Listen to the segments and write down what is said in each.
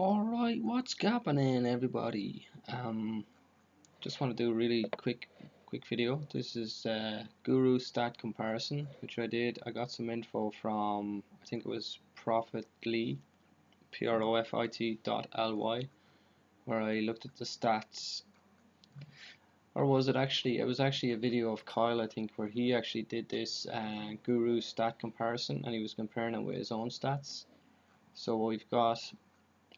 Alright, what's happening everybody? Just want to do a really quick video. This is Guru Stat Comparison, which I did. I got some info from, I think it was Profitly, profit.ly, where I looked at the stats. Or was it actually, it was actually a video of Kyle, I think, where he actually did this Guru Stat Comparison, and he was comparing it with his own stats. So we've got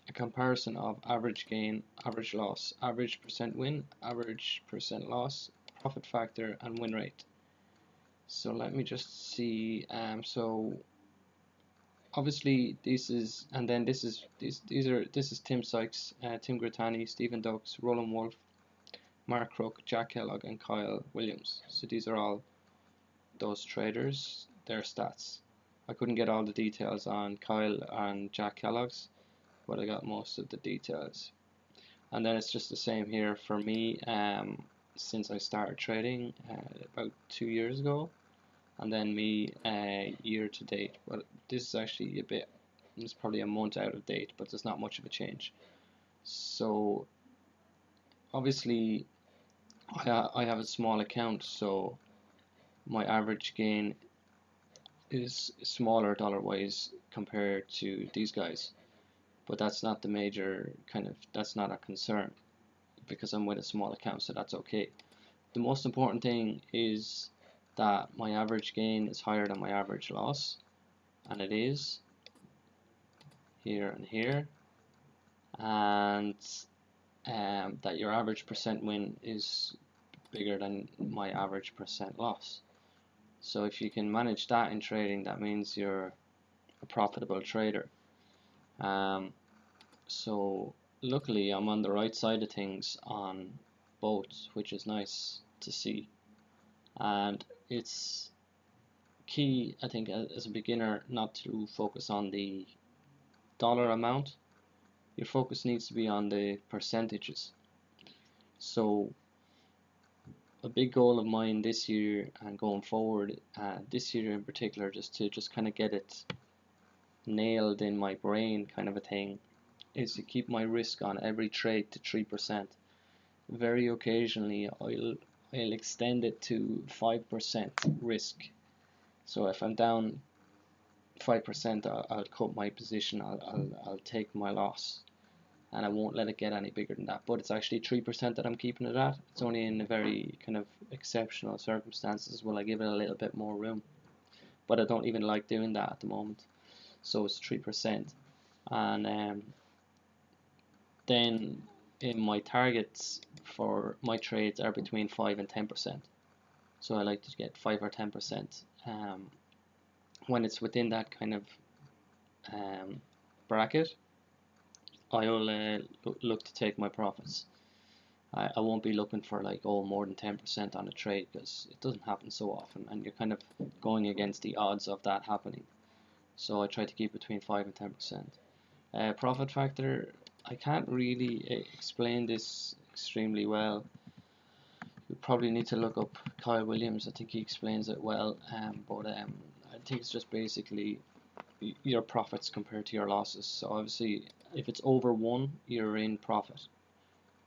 a comparison of average gain, average loss, average percent win, average percent loss, profit factor, and win rate. So let me just see. So obviously this is, and then this is this is Tim Sykes, Tim Grittani, Stephen Dux, Roland Wolf, Mark Crook, Jack Kellogg, and Kyle Williams. So these are all those traders, their stats. I couldn't get all the details on Kyle and Jack Kellogg's, but I got most of the details. And then it's just the same here for me since I started trading about 2 years ago, and then me year to date. But this is actually it's probably a month out of date, but there's not much of a change. So obviously I have a small account, so my average gain is smaller dollar wise compared to these guys. But that's not the major that's not a concern because I'm with a small account, so that's okay. The most important thing is that my average gain is higher than my average loss, and it is here and here, and that your average percent win is bigger than my average percent loss. So if you can manage that in trading, that means you're a profitable trader. So luckily I'm on the right side of things on both, which is nice to see. And it's key, I think, as a beginner, not to focus on the dollar amount. Your focus needs to be on the percentages. So a big goal of mine this year and going forward, this year in particular, just to kind of get it nailed in my brain kind of a thing, is to keep my risk on every trade to 3%. Very occasionally I'll extend it to 5% risk. So if I'm down 5%, I'll cut my position, I'll take my loss, and I won't let it get any bigger than that. But it's actually 3% that I'm keeping it at. It's only in a very kind of exceptional circumstances will I give it a little bit more room, but I don't even like doing that at the moment. So it's 3%, and then in my targets for my trades are between 5 and 10%. So I like to get 5 or 10%. When it's within that kind of bracket, I'll look to take my profits. I won't be looking for like more than 10% on a trade, because it doesn't happen so often, and you're kind of going against the odds of that happening. So I try to keep between 5 and 10%. Profit factor, I can't really explain this extremely well. You probably need to look up Kyle Williams. I think he explains it well, but I think it's just basically your profits compared to your losses. So obviously if it's over 1, you're in profit.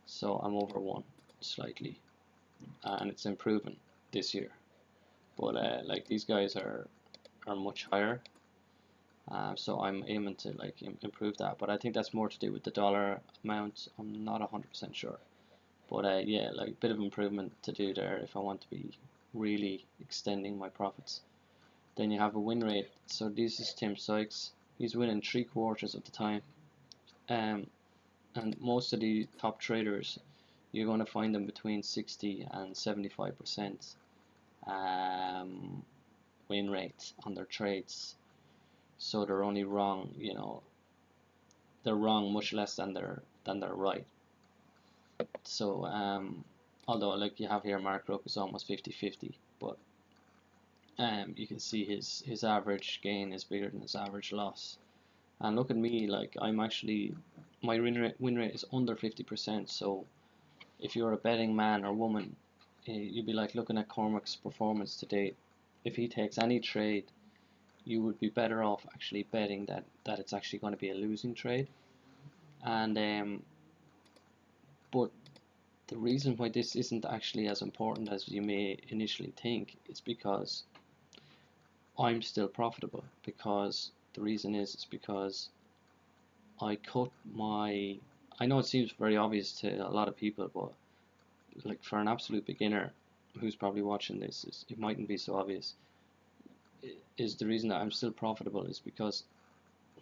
So I'm over 1 slightly, and it's improving this year, but like these guys are much higher. So I'm aiming to like improve that, but I think that's more to do with the dollar amount. I'm not 100% sure, but yeah, like a bit of improvement to do there if I want to be really extending my profits. Then you have a win rate. So this is Tim Sykes. He's winning 3/4 of the time, and most of the top traders, you're going to find them between 60 and 75% win rate on their trades. So they're only wrong, they're wrong much less than they're right. So although like you have here, Mark Crook is almost 50-50, but you can see his average gain is bigger than his average loss. And look at me, like I'm actually, my win rate is under 50%. So if you're a betting man or woman, you'd be like looking at Cormac's performance to date. If he takes any trade, you would be better off actually betting that it's actually going to be a losing trade. And but the reason why this isn't actually as important as you may initially think is because I'm still profitable. Because the reason is because I cut my. I know it seems very obvious to a lot of people, but like for an absolute beginner who's probably watching this, it mightn't be so obvious. Is the reason that I'm still profitable is because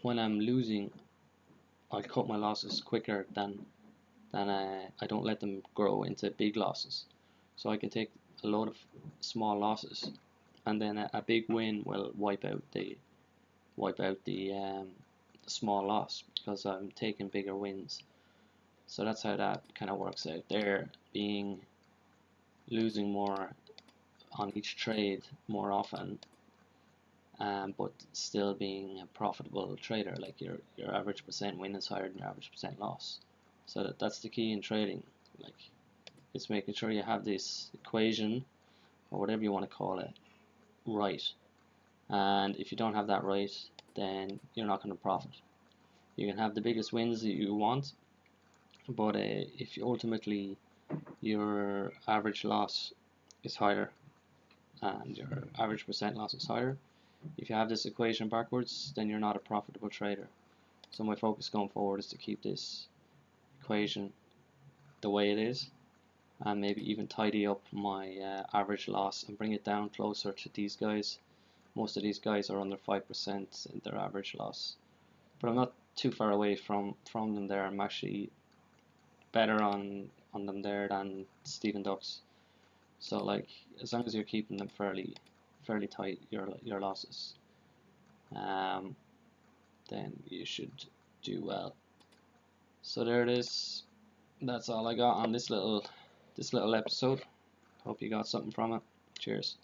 when I'm losing, I cut my losses quicker than I don't let them grow into big losses. So I can take a load of small losses, and then a big win will wipe out the small loss because I'm taking bigger wins. So that's how that kind of works out there, being losing more on each trade more often, but still being a profitable trader. Like your average percent win is higher than your average percent loss. So that's the key in trading. Like it's making sure you have this equation or whatever you want to call it right. And if you don't have that right, then you're not going to profit. You can have the biggest wins that you want, but if you ultimately your average loss is higher and your average percent loss is higher, if you have this equation backwards, then you're not a profitable trader. So my focus going forward is to keep this equation the way it is, and maybe even tidy up my average loss and bring it down closer to these guys. Most of these guys are under 5% in their average loss, but I'm not too far away from them there. I'm actually better on them there than Stephen Ducks. So like as long as you're keeping them fairly tight, your losses, um, then you should do well. So there it is. That's all I got on this little episode. Hope you got something from it. Cheers.